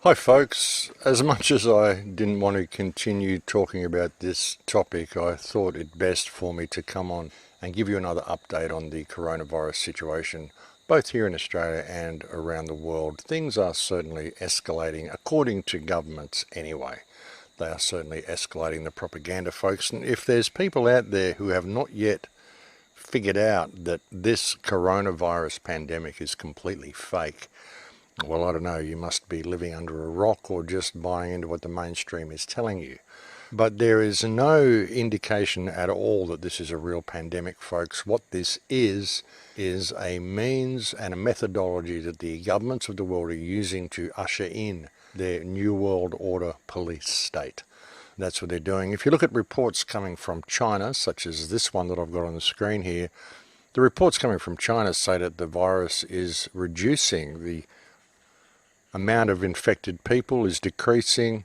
Hi folks, as much as I didn't want to continue talking about this topic, I thought it best for me to come on and give you another update on the coronavirus situation, both here in Australia and around the world. Things are certainly escalating, according to governments anyway. They are certainly escalating the propaganda, folks, and if there's people out there who have not yet figured out that this coronavirus pandemic is completely fake, well, I don't know, you must be living under a rock or just buying into what the mainstream is telling you. But there is no indication at all that this is a real pandemic, folks. What this is a means and a methodology that the governments of the world are using to usher in their New World Order police state. That's what they're doing. If you look at reports coming from China, such as this one that I've got on the screen here, the reports coming from China say that the virus is reducing, the amount of infected people is decreasing,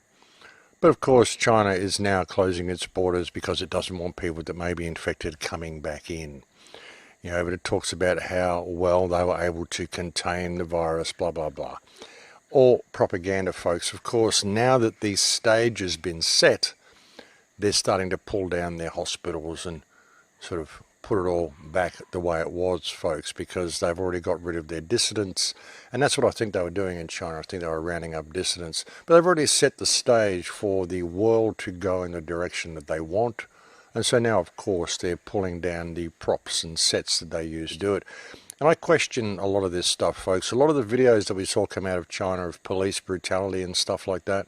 but of course China is now closing its borders because it doesn't want people that may be infected coming back in. You know, but it talks about how well they were able to contain the virus, blah blah blah. All propaganda, folks. Of course, now that the stage has been set, they're starting to pull down their hospitals and sort of put it all back the way it was, folks, because they've already got rid of their dissidents. And that's what I think they were doing in China. I think they were rounding up dissidents. But they've already set the stage for the world to go in the direction that they want. And so now, of course, they're pulling down the props and sets that they use to do it. And I question a lot of this stuff, folks. A lot of the videos that we saw come out of China of police brutality and stuff like that,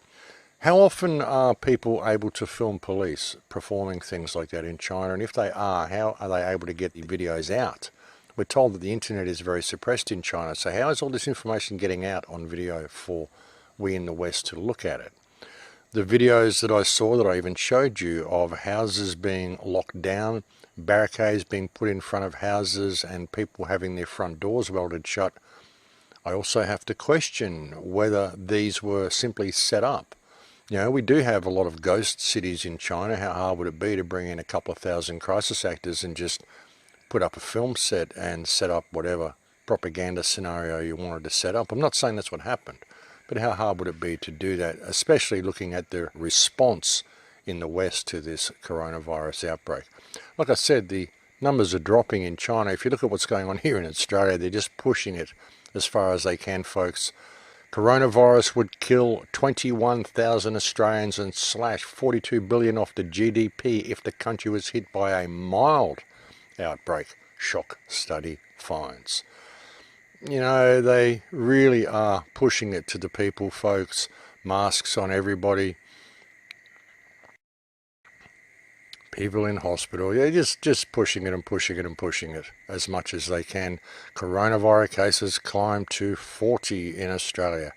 how often are people able to film police performing things like that in China? And if they are, how are they able to get the videos out? We're told that the internet is very suppressed in China, so how is all this information getting out on video for we in the West to look at it? The videos that I saw, that I even showed you, of houses being locked down, barricades being put in front of houses, and people having their front doors welded shut, I also have to question whether these were simply set up. You know, we do have a lot of ghost cities in China. How hard would it be to bring in a couple of thousand crisis actors and just put up a film set and set up whatever propaganda scenario you wanted to set up? I'm not saying that's what happened, but how hard would it be to do that, especially looking at the response in the West to this coronavirus outbreak? Like I said, the numbers are dropping in China. If you look at what's going on here in Australia, they're just pushing it as far as they can, folks. Coronavirus would kill 21,000 Australians and slash 42 billion off the GDP if the country was hit by a mild outbreak, shock study finds. You know, they really are pushing it to the people, folks. Masks on everybody. People in hospital, yeah, just pushing it and pushing it and pushing it as much as they can. Coronavirus cases climbed to 40 in Australia.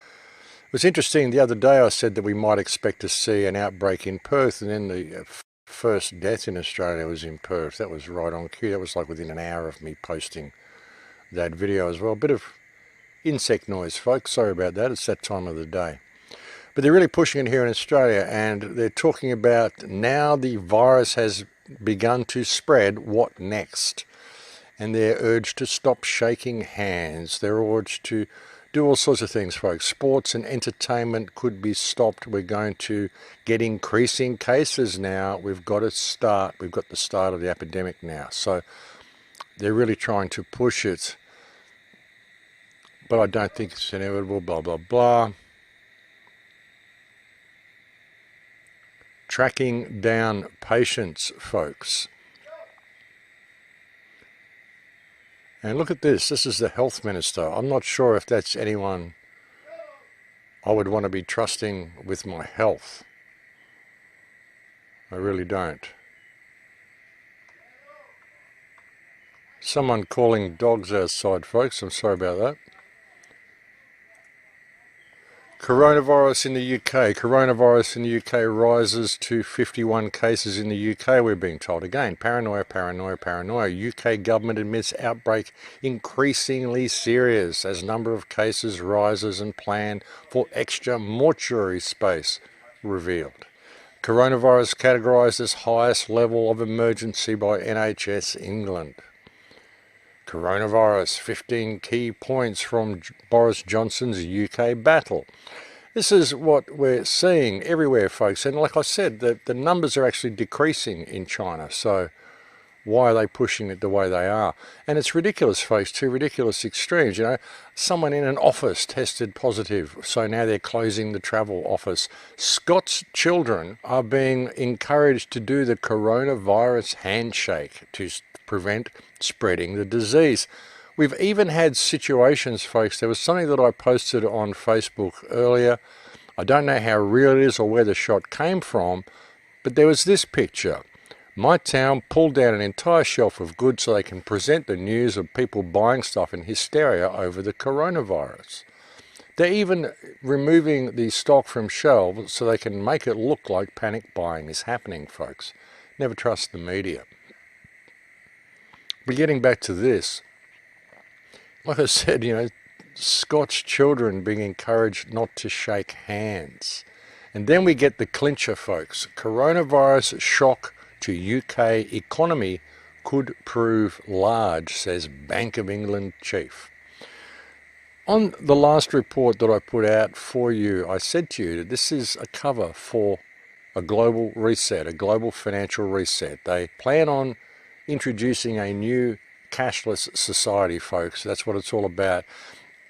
It was interesting, the other day I said that we might expect to see an outbreak in Perth, and then the first death in Australia was in Perth. That was right on cue. That was like within an hour of me posting that video as well. A bit of insect noise, folks. Sorry about that. It's that time of the day. But they're really pushing it here in Australia, and they're talking about now the virus has begun to spread, what next? And they're urged to stop shaking hands. They're urged to do all sorts of things, folks. Sports and entertainment could be stopped. We're going to get increasing cases now. We've got to start. We've got the start of the epidemic now. So they're really trying to push it. But I don't think it's inevitable, blah, blah, blah. Tracking down patients, folks. And look at this. This is the health minister. I'm not sure if that's anyone I would want to be trusting with my health. I really don't. Someone calling dogs outside, folks. I'm sorry about that. Coronavirus in the UK. Coronavirus in the UK rises to 51 cases in the UK, we're being told. Again, paranoia, paranoia, paranoia. UK government admits outbreak increasingly serious as number of cases rises and plan for extra mortuary space revealed. Coronavirus categorised as highest level of emergency by NHS England. Coronavirus, 15 key points from Boris Johnson's UK battle. This is what we're seeing everywhere, folks. And like I said, the numbers are actually decreasing in China. So why are they pushing it the way they are? And it's ridiculous, folks, to ridiculous extremes. You know, someone in an office tested positive, so now they're closing the travel office. Scots children are being encouraged to do the coronavirus handshake to prevent spreading the disease. We've even had situations, folks. There was something that I posted on Facebook earlier. I don't know how real it is or where the shot came from, but there was this picture. My town pulled down an entire shelf of goods so they can present the news of people buying stuff in hysteria over the coronavirus. They're even removing the stock from shelves so they can make it look like panic buying is happening, folks. Never trust the media. But getting back to this, like I said, you know, Scots children being encouraged not to shake hands. And then we get the clincher, folks. Coronavirus shock to UK economy could prove large, says Bank of England chief. On the last report that I put out for you, I said to you that this is a cover for a global reset, a global financial reset. They plan on introducing a new cashless society, folks. That's what it's all about.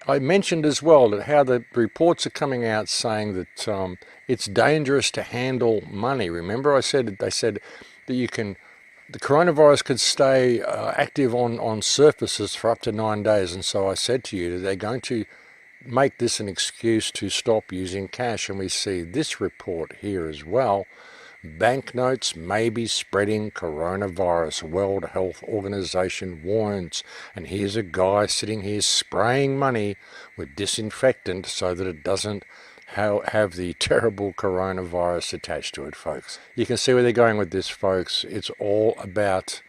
I mentioned as well that how the reports are coming out saying that it's dangerous to handle money. Remember I said, they said that the coronavirus could stay active on surfaces for up to 9 days. And so I said to you that they're going to make this an excuse to stop using cash. And we see this report here as well. Banknotes may be spreading coronavirus, World Health Organization warns. And here's a guy sitting here spraying money with disinfectant so that it doesn't have the terrible coronavirus attached to it, folks. You can see where they're going with this, folks. It's all about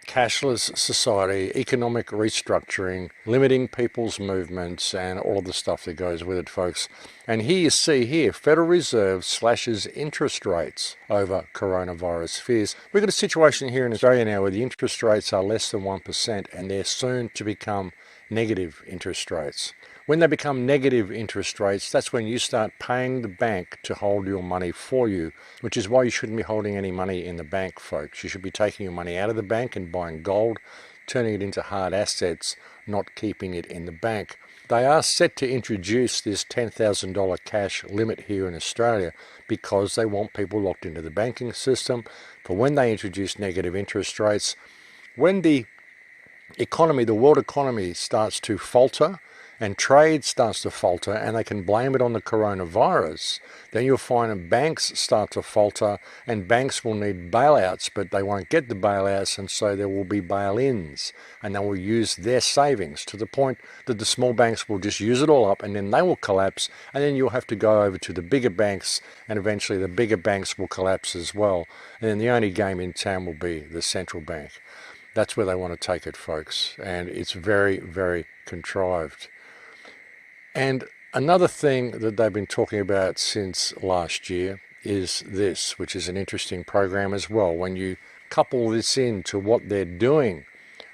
cashless society, economic restructuring, limiting people's movements, and all of the stuff that goes with it, folks. And here you see here, Federal Reserve slashes interest rates over coronavirus fears. We've got a situation here in Australia now where the interest rates are less than 1%, and they're soon to become negative interest rates. When they become negative interest rates, that's when you start paying the bank to hold your money for you, which is why you shouldn't be holding any money in the bank, folks. You should be taking your money out of the bank and buying gold, turning it into hard assets, not keeping it in the bank. They are set to introduce this $10,000 cash limit here in Australia because they want people locked into the banking system for when they introduce negative interest rates. When the economy, the world economy starts to falter, and trade starts to falter, and they can blame it on the coronavirus, then you'll find that banks start to falter, and banks will need bailouts, but they won't get the bailouts, and so there will be bail-ins, and they will use their savings to the point that the small banks will just use it all up, and then they will collapse, and then you'll have to go over to the bigger banks, and eventually the bigger banks will collapse as well, and then the only game in town will be the central bank. That's where they want to take it, folks, and it's very, very contrived. And another thing that they've been talking about since last year is this, which is an interesting program as well. When you couple this into what they're doing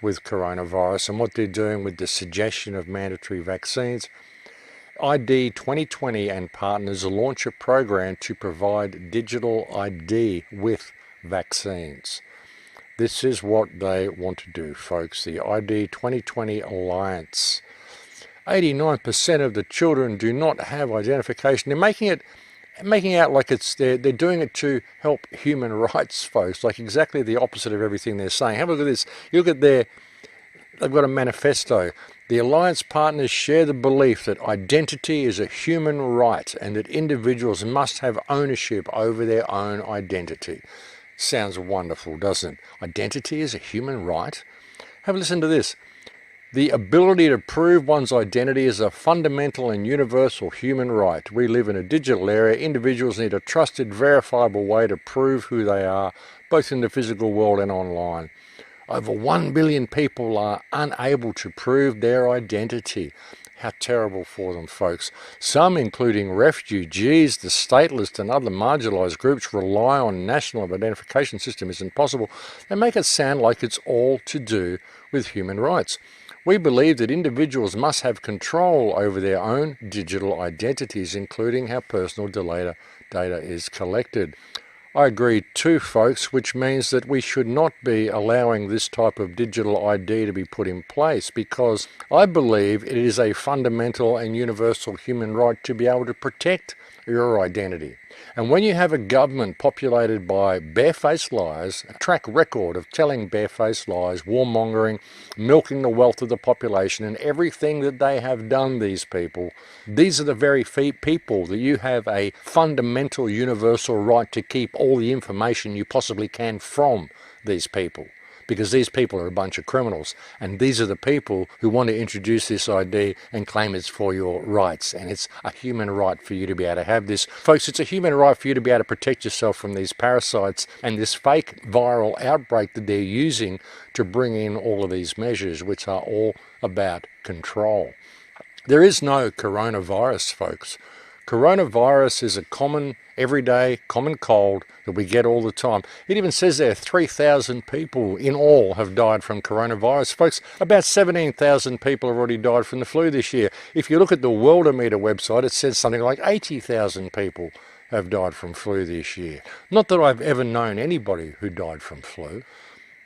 with coronavirus and what they're doing with the suggestion of mandatory vaccines, ID 2020 and partners launch a program to provide digital ID with vaccines. This is what they want to do, folks. The ID 2020 Alliance. 89% of the children do not have identification. They're making out like they're doing it to help human rights, folks, like exactly the opposite of everything they're saying. Have a look at this. You look at they've got a manifesto. The Alliance partners share the belief that identity is a human right and that individuals must have ownership over their own identity. Sounds wonderful, doesn't it? Identity is a human right. Have a listen to this. The ability to prove one's identity is a fundamental and universal human right. We live in a digital era. Individuals need a trusted, verifiable way to prove who they are, both in the physical world and online. Over 1 billion people are unable to prove their identity. How terrible for them, folks. Some, including refugees, the stateless and other marginalised groups, rely on national identification system is impossible. They make it sound like it's all to do with human rights. We believe that individuals must have control over their own digital identities, including how personal data is collected. I agree too, folks, which means that we should not be allowing this type of digital ID to be put in place, because I believe it is a fundamental and universal human right to be able to protect your identity. And when you have a government populated by barefaced lies, a track record of telling barefaced lies, warmongering, milking the wealth of the population, and everything that they have done, these are the very people that you have a fundamental universal right to keep all the information you possibly can from these people. Because these people are a bunch of criminals, and these are the people who want to introduce this ID and claim it's for your rights, and it's a human right for you to be able to have this. Folks, it's a human right for you to be able to protect yourself from these parasites and this fake viral outbreak that they're using to bring in all of these measures, which are all about control. There is no coronavirus, folks. Coronavirus is a common, everyday, common cold that we get all the time. It even says there 3,000 people in all have died from coronavirus. Folks, about 17,000 people have already died from the flu this year. If you look at the Worldometer website, it says something like 80,000 people have died from flu this year. Not that I've ever known anybody who died from flu.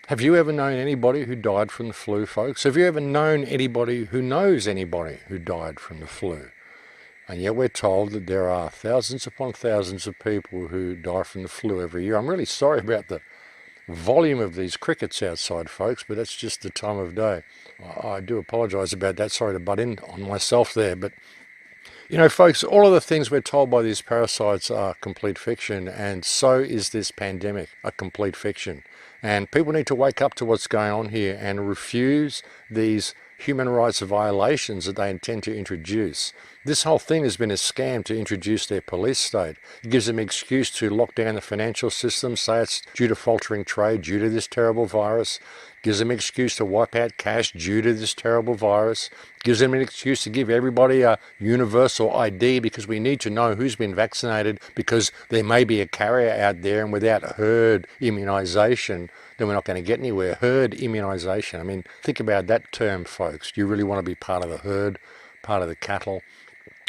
Have you ever known anybody who died from the flu, folks? Have you ever known anybody who knows anybody who died from the flu? And yet we're told that there are thousands upon thousands of people who die from the flu every year. I'm really sorry about the volume of these crickets outside, folks, but that's just the time of day. I do apologise about that. Sorry to butt in on myself there. But, you know, folks, all of the things we're told by these parasites are complete fiction, and so is this pandemic a complete fiction. And people need to wake up to what's going on here and refuse these human rights violations that they intend to introduce. This whole thing has been a scam to introduce their police state. It gives them an excuse to lock down the financial system, say it's due to faltering trade, due to this terrible virus. It gives them an excuse to wipe out cash due to this terrible virus. It gives them an excuse to give everybody a universal ID because we need to know who's been vaccinated, because there may be a carrier out there, and without herd immunisation, then we're not going to get anywhere. Herd immunisation. I mean, think about that term, folks. Do you really want to be part of the herd, part of the cattle?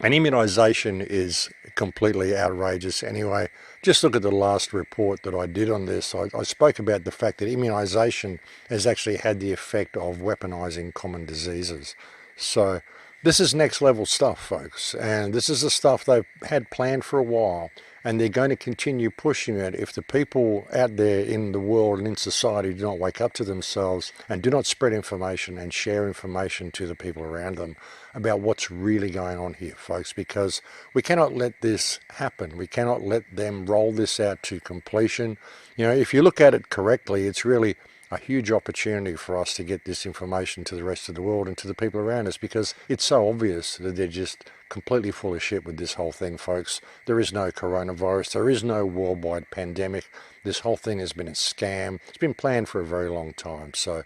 And immunisation is completely outrageous anyway. Just look at the last report that I did on this. I spoke about the fact that immunisation has actually had the effect of weaponising common diseases. So this is next level stuff, folks. And this is the stuff they've had planned for a while. And they're going to continue pushing it if the people out there in the world and in society do not wake up to themselves and do not spread information and share information to the people around them about what's really going on here, folks, because we cannot let this happen. We cannot let them roll this out to completion. You know, if you look at it correctly, it's really a huge opportunity for us to get this information to the rest of the world and to the people around us, because it's so obvious that they're just completely full of shit with this whole thing, folks. There is no coronavirus. There is no worldwide pandemic. This whole thing has been a scam. It's been planned for a very long time. So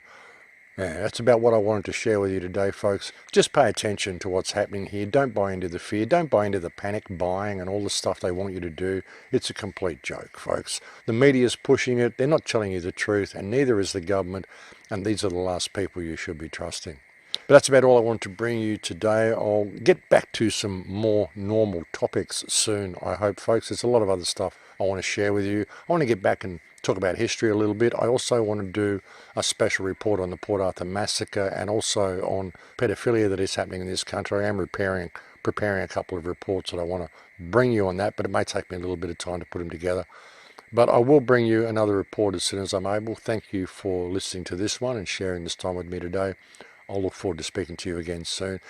yeah, that's about what I wanted to share with you today, folks. Just pay attention to what's happening here. Don't buy into the fear. Don't buy into the panic buying and all the stuff they want you to do. It's a complete joke, folks. The media's pushing it. They're not telling you the truth, and neither is the government. And these are the last people you should be trusting. But that's about all I want to bring you today. I'll get back to some more normal topics soon, I hope, folks. There's a lot of other stuff I want to share with you. I want to get back and talk about history a little bit. I also want to do a special report on the Port Arthur massacre and also on pedophilia that is happening in this country. I am preparing a couple of reports that I want to bring you on that, but it may take me a little bit of time to put them together. But I will bring you another report as soon as I'm able. Thank you for listening to this one and sharing this time with me today. I'll look forward to speaking to you again soon.